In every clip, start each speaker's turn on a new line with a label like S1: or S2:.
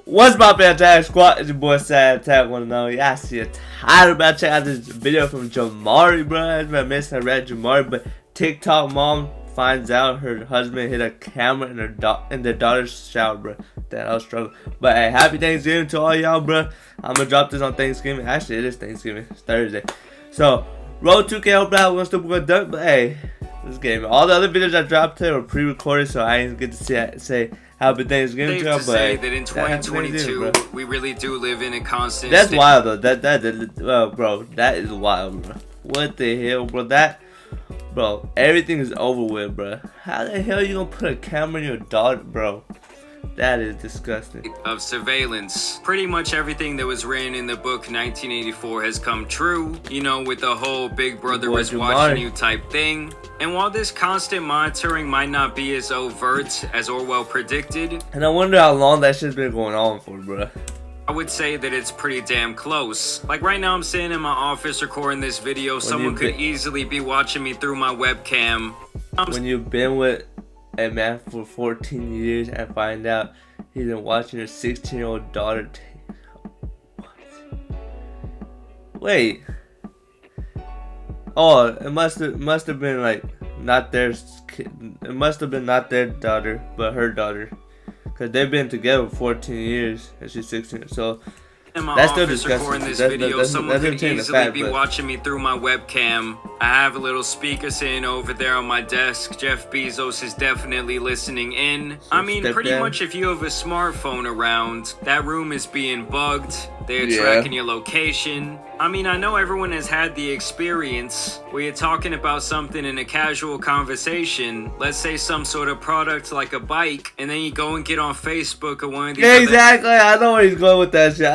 S1: What's up, Attack Squad? It's your boy SatAttack. Wanna know? Yeah, I see a title about check out this video from Jamari, bro. I've been missing. I read Jamari, but TikTok mom finds out her husband hit a camera in their daughter's shower, bro. That I was struggling. But hey, happy Thanksgiving to all y'all, bro. I'm gonna drop this on Thanksgiving. Actually, it is Thanksgiving. It's Thursday. So, Road 2K, hope I have one stupid done. But hey, this game. All the other videos I dropped today were pre-recorded, so I didn't get to say happy Thanksgiving to y'all. But
S2: say that in 2022, we really do live in a constant.
S1: That's wild though. Bro, that is wild, bro. What the hell, bro? Bro, everything is over with, bro. How the hell you gonna put a camera in your daughter, bro? That is disgusting.
S2: Of surveillance. Pretty much everything that was written in the book 1984 has come true. You know, with the whole Big Brother was watching you type thing. And while this constant monitoring might not be as overt as Orwell predicted,
S1: and I wonder how long that shit's been going on for, bro.
S2: I would say that it's pretty damn close. Like right now I'm sitting in my office recording this video. Someone could easily be watching me through my webcam.
S1: When you've been with a man for 14 years and find out he's been watching your 16-year-old daughter. What? Wait. Oh, it must have been like not their kid. It must have been not their daughter, but her daughter, because they've been together for 14 years and she's 16. So that's still disgusting.
S2: This video, someone could easily be watching me through my webcam. I have a little speaker sitting over there on my desk. Jeff Bezos is definitely listening in. I mean, pretty much if you have a smartphone around, that room is being bugged. They're tracking your location. I mean, I know everyone has had the experience where you're talking about something in a casual conversation, let's say some sort of product like a bike, and then you go and get on Facebook or one of these
S1: exactly. I know where he's going with that shit.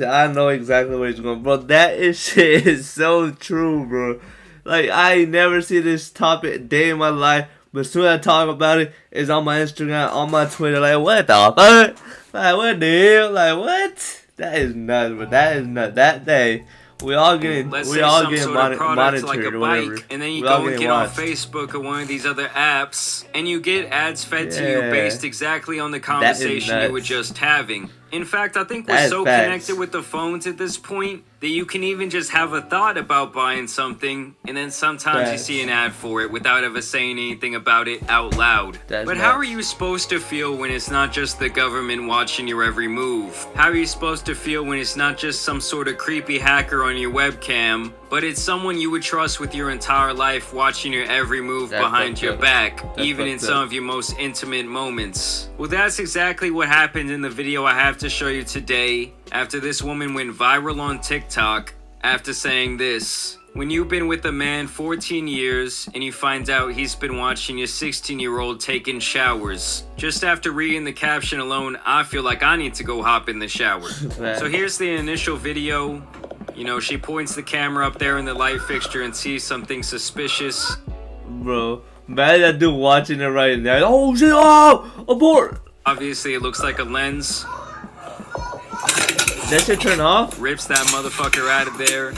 S1: I know exactly where he's going. Bro, that shit is so true, bro. Like, I never see this topic day in my life, but as soon as I talk about it, it's on my Instagram, on my Twitter. Like, what the fuck? Like, what the hell? Like, what? That is nuts, but that is nuts. That day, we all getting monitored
S2: like a
S1: or whatever.
S2: Bike, and then you go and get on Facebook or one of these other apps, and you get ads fed to you based exactly on the conversation you were just having. In fact, I think we're so connected with the phones at this point that you can even just have a thought about buying something, and then sometimes you see an ad for it without ever saying anything about it out loud. But how are you supposed to feel when it's not just the government watching your every move? How are you supposed to feel when it's not just some sort of creepy hacker on your webcam, but it's someone you would trust with your entire life watching your every move behind your back, even in some of your most intimate moments? Well, that's exactly what happened in the video I have to show you today, after this woman went viral on TikTok after saying this. When you've been with a man 14 years and you find out he's been watching your 16-year-old taking showers. Just after reading the caption alone, I feel like I need to go hop in the shower. So here's the initial video. You know, she points the camera up there in the light fixture and sees something suspicious.
S1: Bro, man, that dude watching it right now. Oh shit! Oh, abort!
S2: Obviously, it looks like a lens.
S1: That shit turn off?
S2: Rips that motherfucker out of there.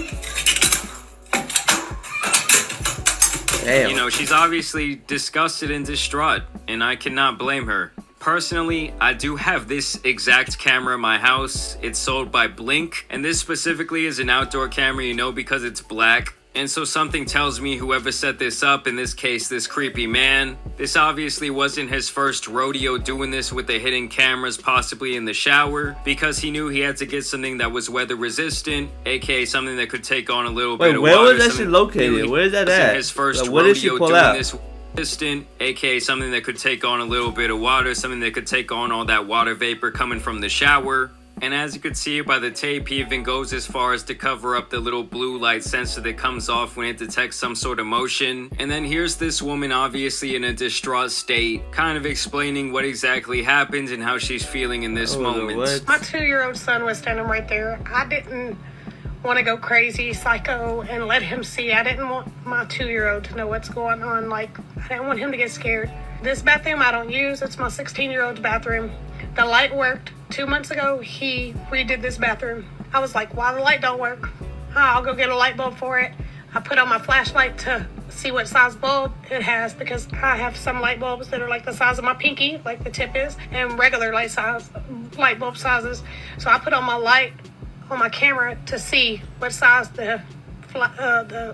S1: Damn.
S2: You know, she's obviously disgusted and distraught, and I cannot blame her. Personally, I do have this exact camera in my house. It's sold by Blink, and this specifically is an outdoor camera, you know, because it's black. And so something tells me whoever set this up, in this case this creepy man, this obviously wasn't his first rodeo doing this with the hidden cameras possibly in the shower, because he knew he had to get something that was weather resistant, aka something that could take on a little bit of water.
S1: Where was that shit located? Where is that at?
S2: His first
S1: like, what did she pull out?
S2: Resistant, aka something that could take on a little bit of water, something that could take on all that water vapor coming from the shower. And as you can see by the tape, he even goes as far as to cover up the little blue light sensor that comes off when it detects some sort of motion. And then here's this woman obviously in a distraught state, kind of explaining what exactly happened and how she's feeling in this moment.
S3: My 2-year-old son was standing right there. I didn't want to go crazy, psycho, and let him see. I didn't want my 2-year-old to know what's going on. Like, I didn't want him to get scared. This bathroom I don't use. It's my 16-year-old's bathroom. The light worked. 2 months ago, he redid this bathroom. I was like, why the light don't work? I'll go get a light bulb for it. I put on my flashlight to see what size bulb it has, because I have some light bulbs that are like the size of my pinky, like the tip is, and regular light bulb sizes. So I put on my light on my camera to see what size the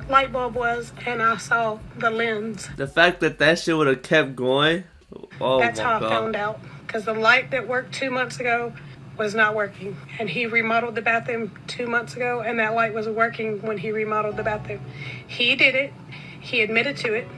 S3: light bulb was, and I saw the lens.
S1: The fact that shit would have kept going. Oh,
S3: that's how I found out, because the light that worked 2 months ago was not working, and he remodeled the bathroom 2 months ago, and that light was working when he remodeled the bathroom. He did it. He admitted to it.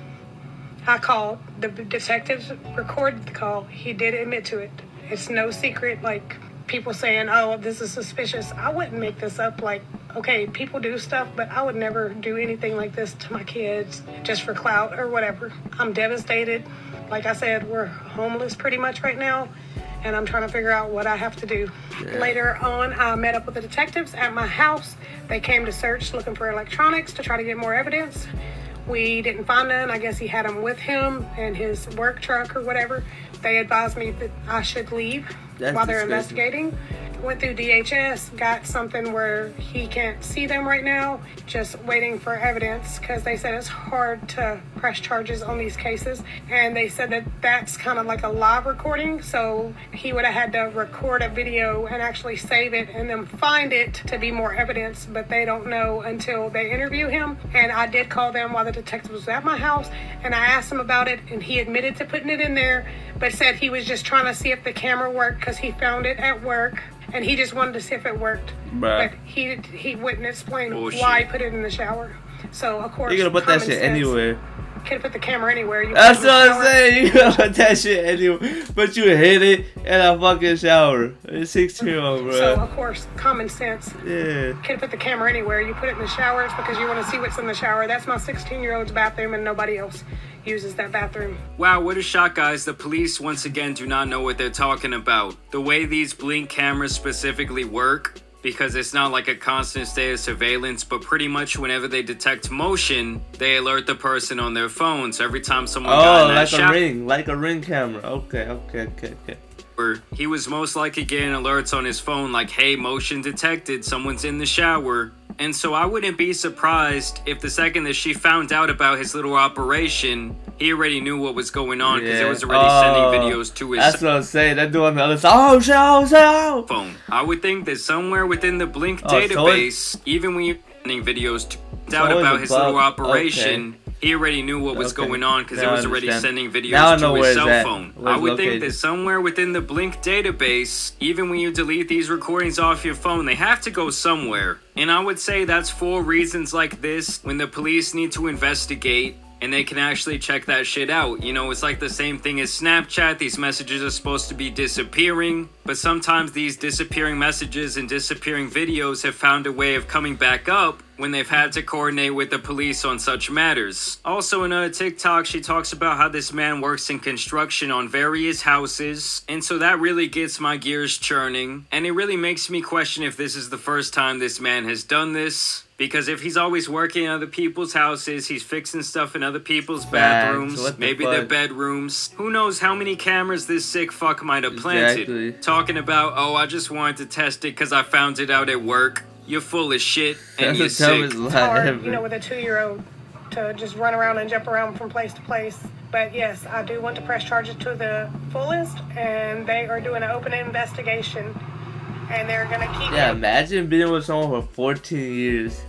S3: I called. The detectives recorded the call. He did admit to it. It's no secret, like people saying, oh, this is suspicious. I wouldn't make this up. Like, okay, people do stuff, but I would never do anything like this to my kids just for clout or whatever. I'm devastated. Like I said, we're homeless pretty much right now, and I'm trying to figure out what I have to do. Yeah. Later on, I met up with the detectives at my house. They came to search looking for electronics to try to get more evidence. We didn't find none. I guess he had them with him in his work truck or whatever. They advised me that I should leave while they're investigating. Went through DHS, got something where he can't see them right now, just waiting for evidence, because they said it's hard to press charges on these cases. And they said that that's kind of like a live recording, so he would have had to record a video and actually save it and then find it to be more evidence, but they don't know until they interview him. And I did call them while the detective was at my house, and I asked him about it, and he admitted to putting it in there, but said he was just trying to see if the camera worked because he found it at work. And he just wanted to see if it worked. Bruh. But he wouldn't explain why he put it in the shower. So, of course,
S1: you're gonna put that shit anywhere.
S3: Could put the camera anywhere.
S1: That's what I'm saying. You gonna put that shit anywhere. But you hit it in a fucking shower. It's 16-year-old, bro.
S3: So, of course, common sense.
S1: Yeah.
S3: Could put the camera anywhere. You put it in the shower. It's because you want to see what's in the shower. That's my 16-year-old's bathroom, and nobody else uses that bathroom.
S2: Wow, what a shock, guys. The police once again do not know what they're talking about. The way these Blink cameras specifically work, because it's not like a constant state of surveillance, but pretty much whenever they detect motion, they alert the person on their phone. So every time someone got in that
S1: like a ring camera. Okay.
S2: He was most likely getting alerts on his phone like, hey, motion detected, someone's in the shower. And so I wouldn't be surprised if the second that she found out about his little operation, he already knew what was going on, because it was already sending videos to his
S1: That's what I'm saying. They're doing the other side.
S2: Phone. I would think that somewhere within the Blink database, even when you're sending videos to out about his little operation, he already knew what was going on, because it was already sending videos to his cell phone. I would think that somewhere within the Blink database, even when you delete these recordings off your phone, they have to go somewhere. And I would say that's for reasons like this, when the police need to investigate, and they can actually check that shit out. You know, it's like the same thing as Snapchat. These messages are supposed to be disappearing, but sometimes these disappearing messages and disappearing videos have found a way of coming back up when they've had to coordinate with the police on such matters. Also, in a TikTok, she talks about how this man works in construction on various houses, and so that really gets my gears churning, and it really makes me question if this is the first time this man has done this. Because if he's always working in other people's houses, he's fixing stuff in other people's bathrooms, maybe their bedrooms. Who knows how many cameras this sick fuck might have planted. Talking about, oh, I just wanted to test it because I found it out at work. You're full of shit and you're sick.
S3: It's hard, you know, with a 2-year-old to just run around and jump around from place to place. But yes, I do want to press charges to the fullest, and they are doing an open investigation. And they're gonna keep
S1: imagine being with someone for 14 years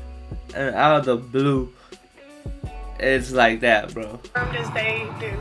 S1: and out of the blue it's like that, bro.
S3: As they do.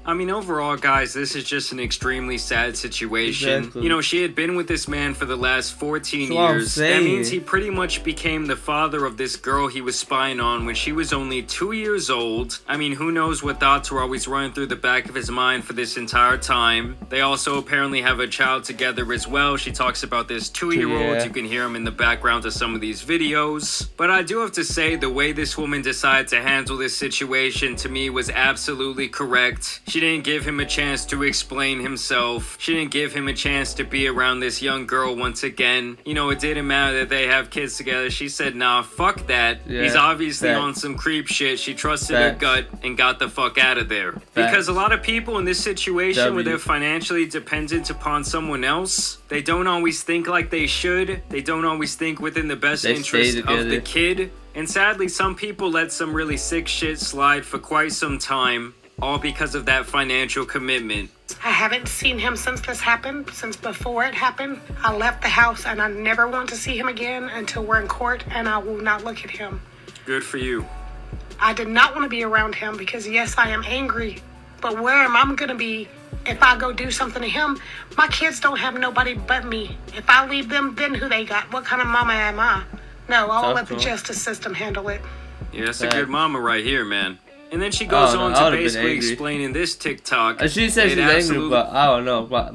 S2: I mean, overall, guys, this is just an extremely sad situation. Exactly. You know, she had been with this man for the last 14 years. That means he pretty much became the father of this girl he was spying on when she was only 2 years old. I mean, who knows what thoughts were always running through the back of his mind for this entire time. They also apparently have a child together as well. She talks about this 2-year-old. You can hear him in the background of some of these videos. But I do have to say, the way this woman decided to handle this situation, to me, was absolutely correct. She didn't give him a chance to explain himself. She didn't give him a chance to be around this young girl once again. You know, it didn't matter that they have kids together. She said, nah, fuck that. He's obviously on some creep shit. She trusted her gut and got the fuck out of there. Because a lot of people in this situation where they're financially dependent upon someone else, they don't always think like they should. They don't always think within the best interest of the kid. And sadly, some people let some really sick shit slide for quite some time, all because of that financial commitment.
S3: I haven't seen him since this happened, since before it happened. I left the house and I never want to see him again until we're in court, and I will not look at him.
S2: Good for you.
S3: I did not want to be around him because, yes, I am angry, but where am I going to be if I go do something to him? My kids don't have nobody but me. If I leave them, then who they got? What kind of mama am I? No, I'll let the justice system handle it.
S2: Yeah, that's a good mama right here, man. And then she goes on to basically explaining this TikTok.
S1: She says she's angry, but I don't know. But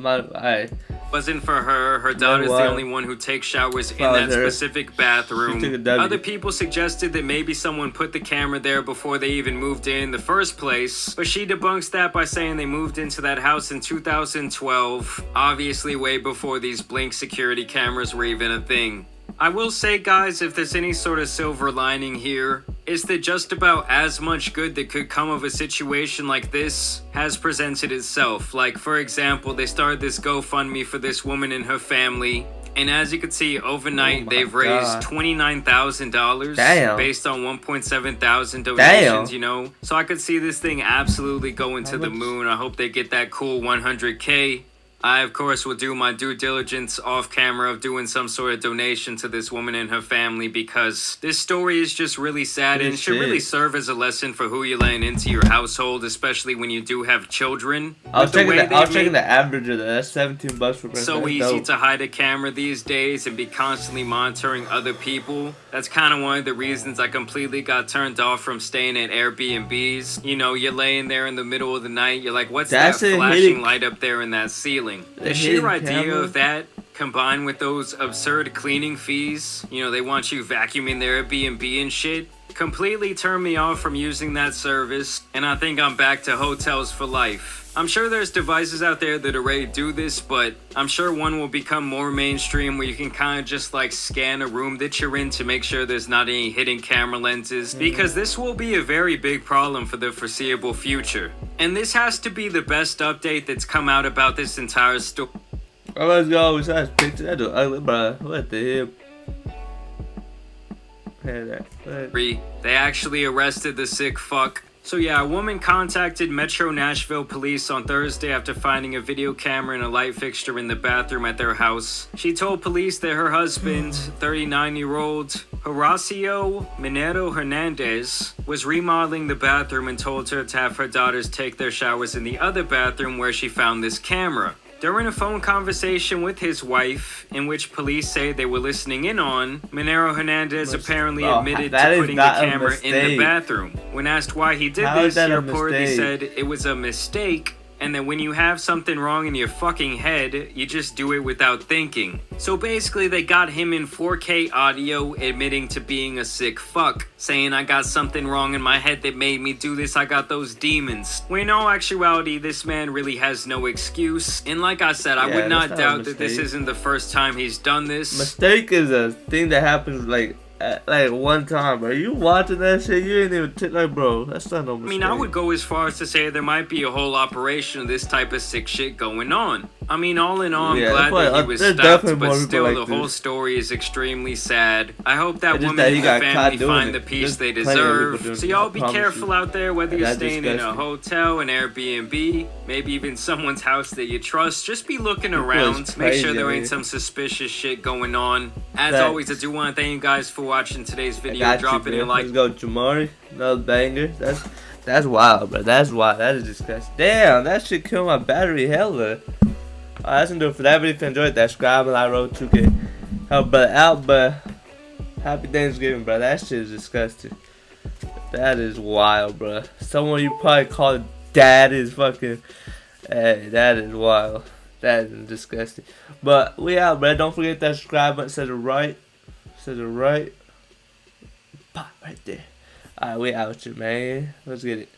S2: wasn't for her. Her daughter's the only one who takes showers in that specific bathroom. Other people suggested that maybe someone put the camera there before they even moved in the first place, but she debunks that by saying they moved into that house in 2012, obviously way before these Blink security cameras were even a thing. I will say, guys, if there's any sort of silver lining here, is that just about as much good that could come of a situation like this has presented itself. Like, for example, they started this GoFundMe for this woman and her family, and as you can see, overnight they've raised $29,000 based on 1.7 thousand donations, you know? So I could see this thing absolutely going to the moon. I hope they get that cool 100K. I, of course, will do my due diligence off camera of doing some sort of donation to this woman and her family, because this story is just really sad and should really serve as a lesson for who you're letting into your household, especially when you do have children.
S1: I was checking the average of that. That's $17 per person.
S2: So easy to hide a camera these days and be constantly monitoring other people. That's kind of one of the reasons I completely got turned off from staying at Airbnbs. You know, you're laying there in the middle of the night, you're like, what's that flashing light up there in that ceiling? The sheer idea of that, combined with those absurd cleaning fees, you know, they want you vacuuming their Airbnb and shit, completely turned me off from using that service, and I think I'm back to hotels for life. I'm sure there's devices out there that already do this, but I'm sure one will become more mainstream where you can kind of just like scan a room that you're in to make sure there's not any hidden camera lenses, because this will be a very big problem for the foreseeable future. And this has to be the best update that's come out about this entire story.
S1: Oh, let's go. We saw his picture. That dude ugly, bro. What the hell?
S2: They actually arrested the sick fuck. So yeah, a woman contacted Metro Nashville police on Thursday after finding a video camera and a light fixture in the bathroom at their house. She told police that her husband, 39-year-old Horacio Minero Hernandez, was remodeling the bathroom and told her to have her daughters take their showers in the other bathroom where she found this camera. During a phone conversation with his wife, in which police say they were listening in on, Minero Hernandez apparently admitted to putting the camera in the bathroom. When asked why he did this, he reportedly said it was a mistake, and that when you have something wrong in your fucking head, you just do it without thinking. So basically, they got him in 4K audio admitting to being a sick fuck, saying, I got something wrong in my head that made me do this, I got those demons. When in all actuality, this man really has no excuse. And like I said, I would not doubt that this isn't the first time he's done this.
S1: Mistake is a thing that happens like one time, bro. You watching that shit, you ain't even like, bro, that's not no mistake.
S2: I mean, I would go as far as to say there might be a whole operation of this type of sick shit going on. I mean, all in all, I'm glad that he was stopped, but still, the whole story is extremely sad. I hope that woman and her family find the peace they deserve. So y'all be careful out there, whether you're staying in a hotel, an Airbnb, maybe even someone's house that you trust. Just be looking around. Make sure there ain't some suspicious shit going on. As always, I do want to thank you guys for watching today's video. Drop it in a like.
S1: Let's go, Jamari. Another banger. That's wild, bro. That's wild. That is disgusting. Damn, that shit killed my battery hella. Alright, that's gonna do it for that video. If you enjoyed that, subscribe and like road 2K. Help brother out, but happy Thanksgiving, bro. That shit is disgusting. That is wild, bro. Someone you probably call it dad is fucking. Hey, that is wild. That is disgusting. But we out, bro. Don't forget that subscribe button. Says it right. Says it right. Pop right there. Alright, we out here, man. Let's get it.